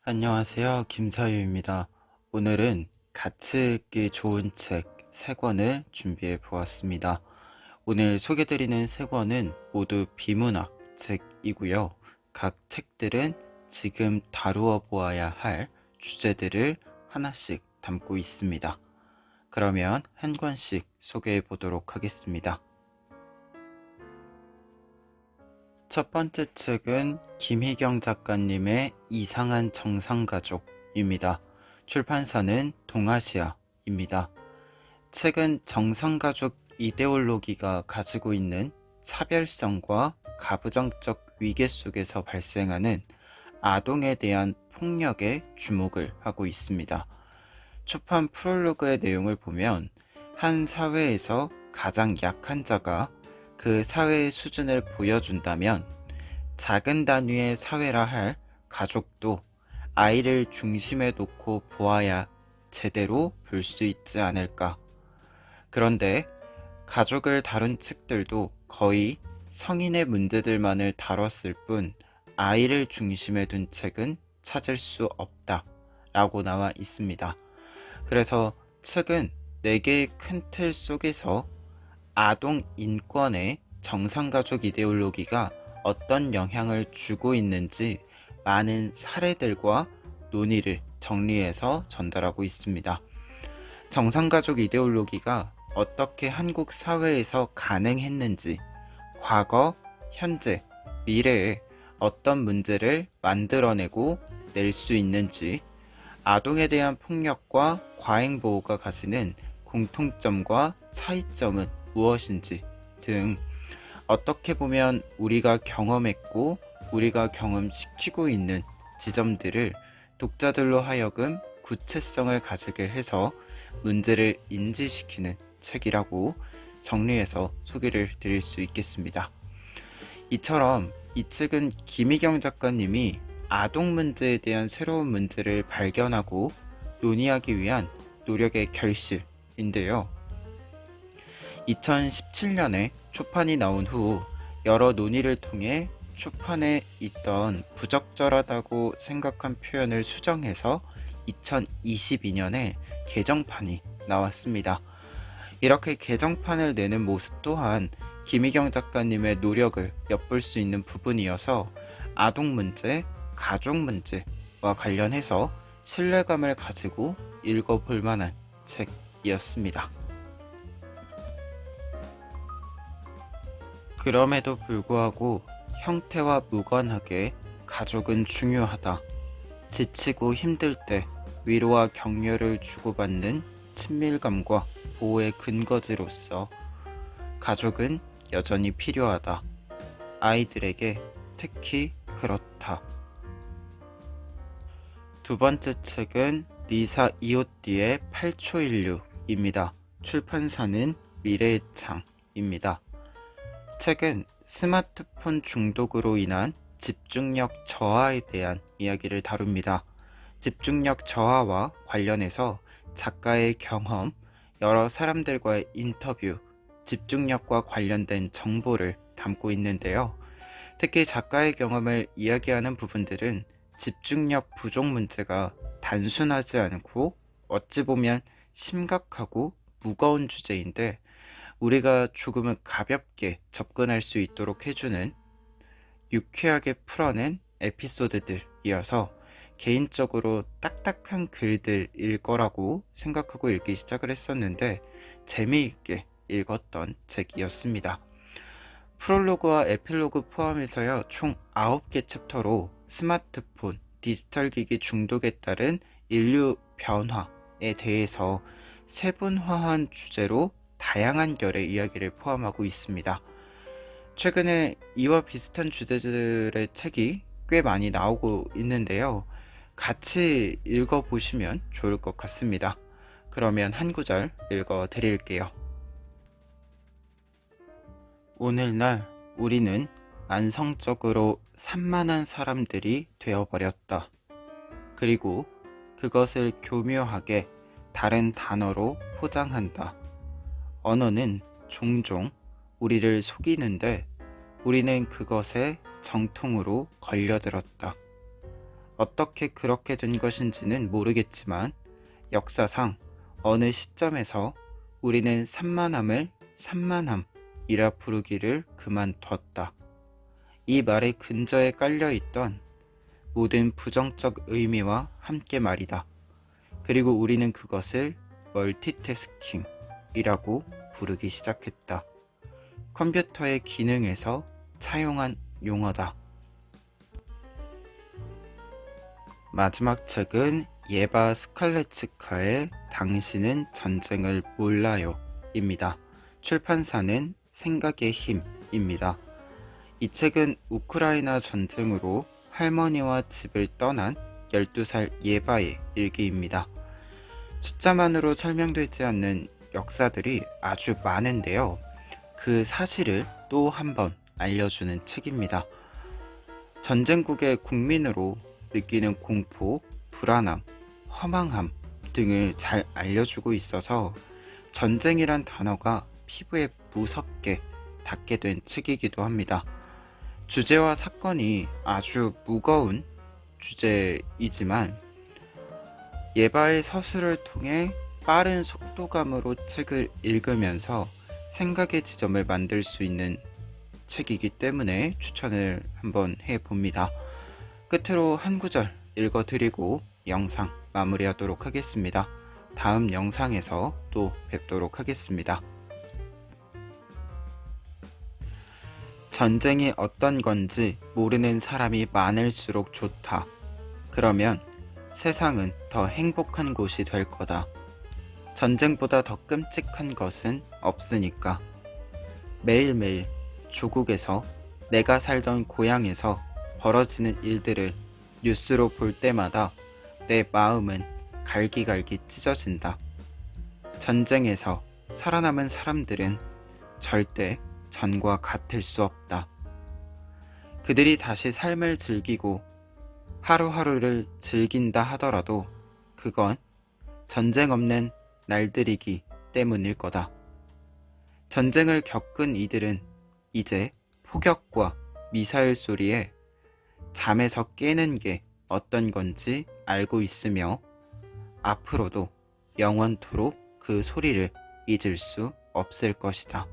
안녕하세요. 김사유입니다. 오늘은 같이 읽기 좋은 책 3권을 준비해 보았습니다. 오늘 소개드리는 3권은 모두 비문학 책이고요. 각 책들은 지금 다루어 보아야 할 주제들을 하나씩 담고 있습니다. 그러면 한 권씩 소개해 보도록 하겠습니다. 첫 번째 책은 김희경 작가님의 이상한 정상가족입니다. 출판사는 동아시아입니다. 책은 정상가족 이데올로기가 가지고 있는 차별성과 가부장적 위계 속에서 발생하는 아동에 대한 폭력에 주목을 하고 있습니다. 초판 프롤로그의 내용을 보면 한 사회에서 가장 약한 자가 그 사회의 수준을 보여준다면 작은 단위의 사회라 할 가족도 아이를 중심에 놓고 보아야 제대로 볼 수 있지 않을까. 그런데 가족을 다룬 책들도 거의 성인의 문제들만을 다뤘을 뿐 아이를 중심에 둔 책은 찾을 수 없다 라고 나와 있습니다. 그래서 책은 4개의 큰 틀 속에서 아동 인권의 정상가족 이데올로기가 어떤 영향을 주고 있는지 많은 사례들과 논의를 정리해서 전달하고 있습니다. 정상가족 이데올로기가 어떻게 한국 사회에서 가능했는지, 과거, 현재, 미래에 어떤 문제를 만들어내고 낼 수 있는지, 아동에 대한 폭력과 과잉보호가 가지는 공통점과 차이점은 무엇인지 등 어떻게 보면 우리가 경험했고 우리가 경험시키고 있는 지점들을 독자들로 하여금 구체성을 가지게 해서 문제를 인지시키는 책이라고 정리해서 소개를 드릴 수 있겠습니다. 이처럼 이 책은 김희경 작가님이 아동 문제에 대한 새로운 문제를 발견하고 논의하기 위한 노력의 결실인데요. 2017년에 초판이 나온 후 여러 논의를 통해 초판에 있던 부적절하다고 생각한 표현을 수정해서 2022년에 개정판이 나왔습니다. 이렇게 개정판을 내는 모습 또한 김희경 작가님의 노력을 엿볼 수 있는 부분이어서 아동 문제, 가족 문제와 관련해서 신뢰감을 가지고 읽어볼 만한 책이었습니다. 그럼에도 불구하고 형태와 무관하게 가족은 중요하다. 지치고 힘들 때 위로와 격려를 주고받는 친밀감과 보호의 근거지로서 가족은 여전히 필요하다. 아이들에게 특히 그렇다. 두 번째 책은 리사 이오띠의 8초 인류입니다. 출판사는 미래의 창입니다. 책은 스마트폰 중독으로 인한 집중력 저하에 대한 이야기를 다룹니다. 집중력 저하와 관련해서 작가의 경험, 여러 사람들과의 인터뷰, 집중력과 관련된 정보를 담고 있는데요. 특히 작가의 경험을 이야기하는 부분들은 집중력 부족 문제가 단순하지 않고 어찌 보면 심각하고 무거운 주제인데 우리가 조금은 가볍게 접근할 수 있도록 해주는 유쾌하게 풀어낸 에피소드들이어서 개인적으로 딱딱한 글들일 거라고 생각하고 읽기 시작을 했었는데 재미있게 읽었던 책이었습니다. 프롤로그와 에필로그 포함해서요 총 9개 챕터로 스마트폰, 디지털 기기 중독에 따른 인류 변화에 대해서 세분화한 주제로 다양한 결의 이야기를 포함하고 있습니다. 최근에 이와 비슷한 주제들의 책이 꽤 많이 나오고 있는데요. 같이 읽어보시면 좋을 것 같습니다. 그러면 한 구절 읽어 드릴게요. 오늘날 우리는 만성적으로 산만한 사람들이 되어버렸다. 그리고 그것을 교묘하게 다른 단어로 포장한다. 언어는 종종 우리를 속이는데 우리는 그것에 정통으로 걸려들었다. 어떻게 그렇게 된 것인지는 모르겠지만 역사상 어느 시점에서 우리는 산만함을 산만함이라 부르기를 그만뒀다. 이 말의 근저에 깔려있던 모든 부정적 의미와 함께 말이다. 그리고 우리는 그것을 멀티태스킹이라고 부르기 시작했다. 컴퓨터의 기능에서 차용한 용어다. 마지막 책은 예바 스칼레츠카의 당신은 전쟁을 몰라요 입니다. 출판사는 생각의 힘입니다. 이 책은 우크라이나 전쟁으로 할머니와 집을 떠난 12살 예바의 일기입니다. 숫자만으로 설명되지 않는 역사들이 아주 많은데요. 그 사실을 또 한 번 알려주는 책입니다. 전쟁국의 국민으로 느끼는 공포, 불안함, 허망함 등을 잘 알려주고 있어서 전쟁이란 단어가 피부에 무섭게 닿게 된 책이기도 합니다. 주제와 사건이 아주 무거운 주제이지만 예바의 서술을 통해 빠른 속도감으로 책을 읽으면서 생각의 지점을 만들 수 있는 책이기 때문에 추천을 한번 해봅니다. 끝으로 한 구절 읽어드리고 영상 마무리하도록 하겠습니다. 다음 영상에서 또 뵙도록 하겠습니다. 전쟁이 어떤 건지 모르는 사람이 많을수록 좋다. 그러면 세상은 더 행복한 곳이 될 거다. 전쟁보다 더 끔찍한 것은 없으니까. 매일매일 조국에서 내가 살던 고향에서 벌어지는 일들을 뉴스로 볼 때마다 내 마음은 갈기갈기 찢어진다. 전쟁에서 살아남은 사람들은 절대 전과 같을 수 없다. 그들이 다시 삶을 즐기고 하루하루를 즐긴다 하더라도 그건 전쟁 없는 날들이기 때문일 거다. 전쟁을 겪은 이들은 이제 폭격과 미사일 소리에 잠에서 깨는 게 어떤 건지 알고 있으며 앞으로도 영원토록 그 소리를 잊을 수 없을 것이다.